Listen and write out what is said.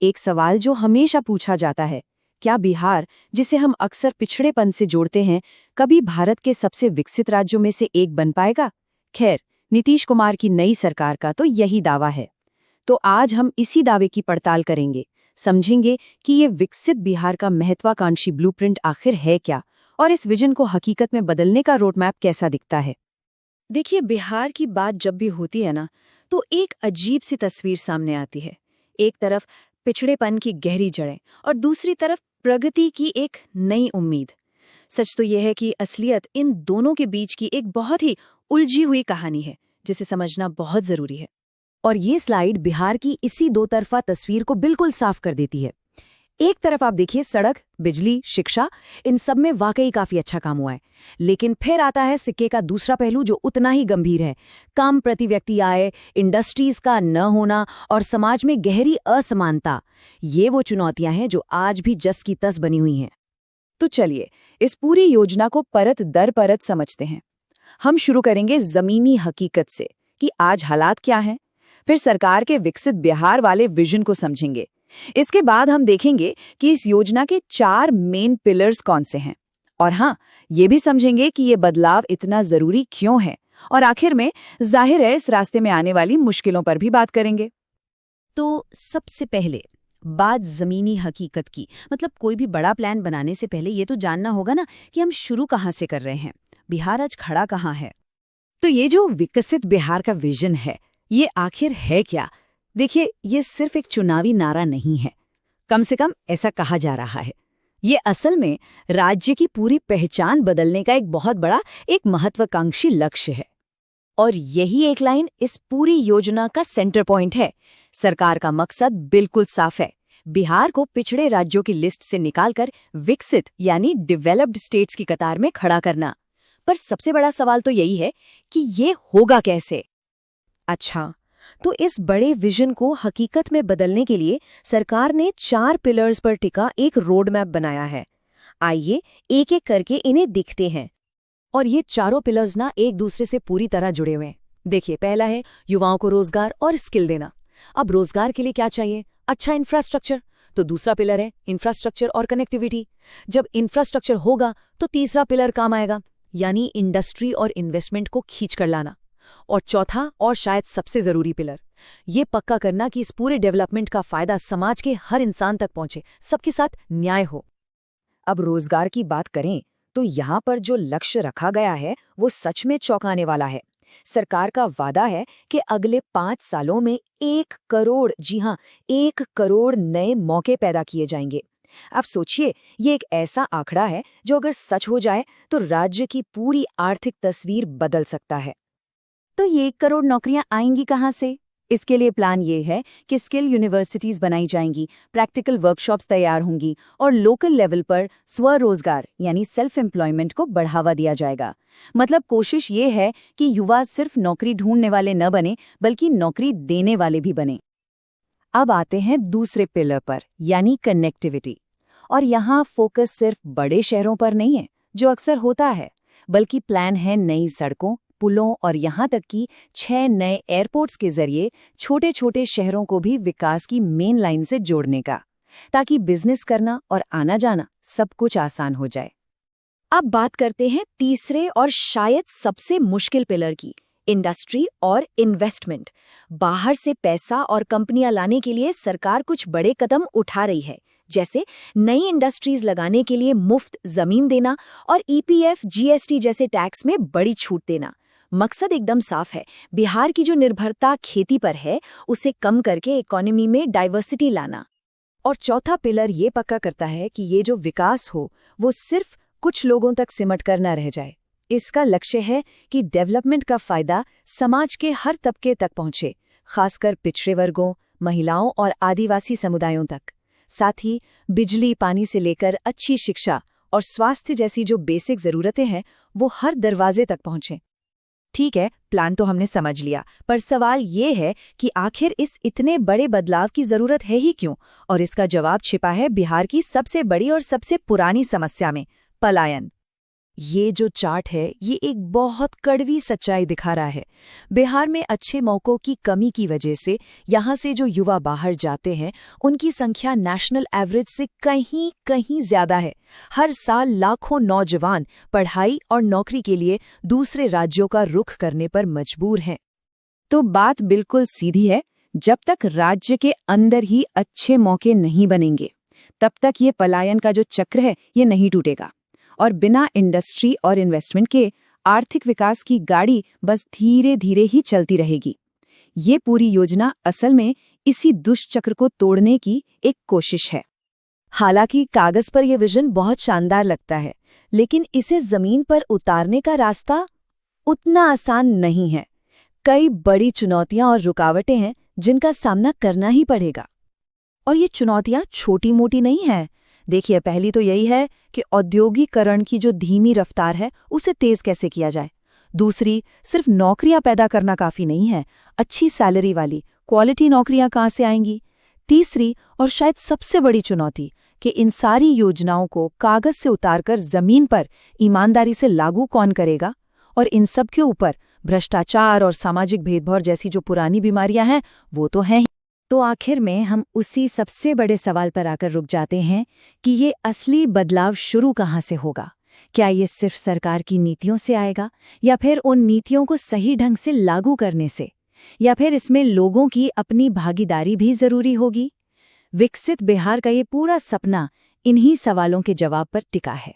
एक सवाल जो हमेशा पूछा जाता है, क्या बिहार, जिसे हम अक्सर पिछड़ेपन से जोड़ते हैं, कभी भारत के सबसे विकसित राज्यों में से एक बन पाएगा? खैर, नीतीश कुमार की नई सरकार का तो यही दावा है। तो आज हम इसी दावे की पड़ताल करेंगे, समझेंगे कि ये विकसित बिहार का महत्वाकांक्षी ब्लूप्रिंट आखिर है क्या और इस विजन को हकीकत में बदलने का रोडमैप कैसा दिखता है। देखिए, बिहार की बात जब भी होती है ना, तो एक अजीब सी तस्वीर सामने आती है। एक तरफ पिछड़ेपन की गहरी जड़ें और दूसरी तरफ प्रगति की एक नई उम्मीद। सच तो यह है कि असलियत इन दोनों के बीच की एक बहुत ही उलझी हुई कहानी है, जिसे समझना बहुत जरूरी है। और ये स्लाइड बिहार की इसी दो तरफा तस्वीर को बिल्कुल साफ कर देती है। एक तरफ आप देखिए, सड़क, बिजली, शिक्षा, इन सब में वाकई काफी अच्छा काम हुआ है। लेकिन फिर आता है सिक्के का दूसरा पहलू जो उतना ही गंभीर है। कम प्रति व्यक्ति आय, इंडस्ट्रीज का न होना और समाज में गहरी असमानता। ये वो चुनौतियां हैं जो आज भी जस की तस बनी हुई हैं। तो चलिए, इस पूरी योजना को परत दर परत समझते हैं। हम शुरू करेंगे जमीनी हकीकत से कि आज हालात क्या हैं। फिर सरकार के विकसित बिहार वाले विजन को समझेंगे। इसके बाद हम देखेंगे कि इस योजना के 4 मेन पिलर्स कौन से हैं। और हाँ, ये भी समझेंगे कि ये बदलाव इतना जरूरी क्यों है। और आखिर में जाहिर है इस रास्ते में आने वाली मुश्किलों पर भी बात करेंगे। तो सबसे पहले बात जमीनी हकीकत की, मतलब कोई भी बड़ा प्लान बनाने से पहले ये तो जानना होगा ना कि हम शुरू कहाँ से कर रहे हैं। बिहार आज खड़ा कहाँ है। तो ये जो विकसित बिहार का विजन है, ये आखिर है क्या? देखिए, ये सिर्फ एक चुनावी नारा नहीं है, कम से कम ऐसा कहा जा रहा है। ये असल में राज्य की पूरी पहचान बदलने का एक बहुत बड़ा, एक महत्वाकांक्षी लक्ष्य है। और यही एक लाइन इस पूरी योजना का सेंटर पॉइंट है। सरकार का मकसद बिल्कुल साफ है, बिहार को पिछड़े राज्यों की लिस्ट से निकालकर विकसित यानी डेवलप्ड स्टेट्स की कतार में खड़ा करना। पर सबसे बड़ा सवाल तो यही है कि ये होगा कैसे? अच्छा, तो इस बड़े विजन को हकीकत में बदलने के लिए सरकार ने 4 पिलर्स पर टिका एक रोड मैप बनाया है। आइए एक एक करके इन्हें देखते हैं। और ये चारों पिलर्स ना एक दूसरे से पूरी तरह जुड़े हुए हैं। देखिए, पहला है युवाओं को रोजगार और स्किल देना। अब रोजगार के लिए क्या चाहिए? अच्छा इंफ्रास्ट्रक्चर। तो दूसरा पिलर है इंफ्रास्ट्रक्चर और कनेक्टिविटी। जब इंफ्रास्ट्रक्चर होगा तो तीसरा पिलर काम आएगा, यानी इंडस्ट्री और इन्वेस्टमेंट को खींच कर लाना। और चौथा और शायद सबसे जरूरी पिलर, ये पक्का करना कि इस पूरे डेवलपमेंट का फायदा समाज के हर इंसान तक पहुंचे, सबके साथ न्याय हो। अब रोजगार की बात करें तो यहाँ पर जो लक्ष्य रखा गया है वो सच में चौंकाने वाला है। सरकार का वादा है कि अगले 5 सालों में 1 करोड़, जी हाँ, 1 करोड़ नए मौके पैदा किए जाएंगे। आप सोचिए, ये एक ऐसा आंकड़ा है जो अगर सच हो जाए तो राज्य की पूरी आर्थिक तस्वीर बदल सकता है। तो ये 1 करोड़ नौकरियां आएंगी कहाँ से? इसके लिए प्लान ये है कि स्किल यूनिवर्सिटीज बनाई जाएंगी, प्रैक्टिकल वर्कशॉप्स तैयार होंगी और लोकल लेवल पर स्वरोजगार यानी सेल्फ एम्प्लॉयमेंट को बढ़ावा दिया जाएगा। मतलब कोशिश ये है कि युवा सिर्फ नौकरी ढूंढने वाले न बने, बल्कि नौकरी देने वाले भी बने। अब आते हैं दूसरे पिलर पर, यानी कनेक्टिविटी। और यहाँ फोकस सिर्फ बड़े शहरों पर नहीं है, जो अक्सर होता है, बल्कि प्लान है नई सड़कों, पुलों और यहाँ तक कि 6 नए एयरपोर्ट्स के जरिए छोटे छोटे शहरों को भी विकास की मेन लाइन से जोड़ने का, ताकि बिजनेस करना और आना जाना सब कुछ आसान हो जाए। अब बात करते हैं तीसरे और शायद सबसे मुश्किल पिलर की, इंडस्ट्री और इन्वेस्टमेंट। बाहर से पैसा और कंपनियां लाने के लिए सरकार कुछ बड़े कदम उठा रही है, जैसे नई इंडस्ट्रीज लगाने के लिए मुफ्त जमीन देना और ईपीएफ, जीएसटी जैसे टैक्स में बड़ी छूट देना। मकसद एकदम साफ है, बिहार की जो निर्भरता खेती पर है उसे कम करके इकोनॉमी में डाइवर्सिटी लाना। और चौथा पिलर ये पक्का करता है कि ये जो विकास हो वो सिर्फ कुछ लोगों तक सिमट कर न रह जाए। इसका लक्ष्य है कि डेवलपमेंट का फायदा समाज के हर तबके तक पहुंचे, खासकर पिछड़े वर्गों, महिलाओं और आदिवासी समुदायों तक। साथ ही बिजली, पानी से लेकर अच्छी शिक्षा और स्वास्थ्य जैसी जो बेसिक जरूरतें हैं वो हर दरवाजे तक पहुंचे। ठीक है, प्लान तो हमने समझ लिया, पर सवाल ये है कि आखिर इस इतने बड़े बदलाव की जरूरत है ही क्यों? और इसका जवाब छिपा है बिहार की सबसे बड़ी और सबसे पुरानी समस्या में, पलायन। ये जो चार्ट है ये एक बहुत कड़वी सच्चाई दिखा रहा है। बिहार में अच्छे मौकों की कमी की वजह से यहाँ से जो युवा बाहर जाते हैं उनकी संख्या नेशनल एवरेज से कहीं कहीं ज्यादा है। हर साल लाखों नौजवान पढ़ाई और नौकरी के लिए दूसरे राज्यों का रुख करने पर मजबूर हैं। तो बात बिल्कुल सीधी है, जब तक राज्य के अंदर ही अच्छे मौके नहीं बनेंगे तब तक ये पलायन का जो चक्र है ये नहीं टूटेगा और बिना इंडस्ट्री और इन्वेस्टमेंट के आर्थिक विकास की गाड़ी बस धीरे धीरे ही चलती रहेगी। ये पूरी योजना असल में इसी दुष्चक्र को तोड़ने की एक कोशिश है। हालांकि कागज पर यह विजन बहुत शानदार लगता है, लेकिन इसे जमीन पर उतारने का रास्ता उतना आसान नहीं है। कई बड़ी चुनौतियां और रुकावटें हैं जिनका सामना करना ही पड़ेगा। और ये चुनौतियां छोटी मोटी नहीं हैं। देखिए, पहली तो यही है कि औद्योगिकरण की जो धीमी रफ्तार है उसे तेज कैसे किया जाए। दूसरी, सिर्फ नौकरियां पैदा करना काफी नहीं है, अच्छी सैलरी वाली क्वालिटी नौकरियां कहाँ से आएंगी। तीसरी और शायद सबसे बड़ी चुनौती कि इन सारी योजनाओं को कागज से उतारकर जमीन पर ईमानदारी से लागू कौन करेगा। और इन सब के ऊपर भ्रष्टाचार और सामाजिक भेदभाव जैसी जो पुरानी बीमारियां हैं वो तो हैं ही। तो आखिर में हम उसी सबसे बड़े सवाल पर आकर रुक जाते हैं कि ये असली बदलाव शुरू कहाँ से होगा। क्या ये सिर्फ सरकार की नीतियों से आएगा, या फिर उन नीतियों को सही ढंग से लागू करने से, या फिर इसमें लोगों की अपनी भागीदारी भी जरूरी होगी। विकसित बिहार का ये पूरा सपना इन्हीं सवालों के जवाब पर टिका है।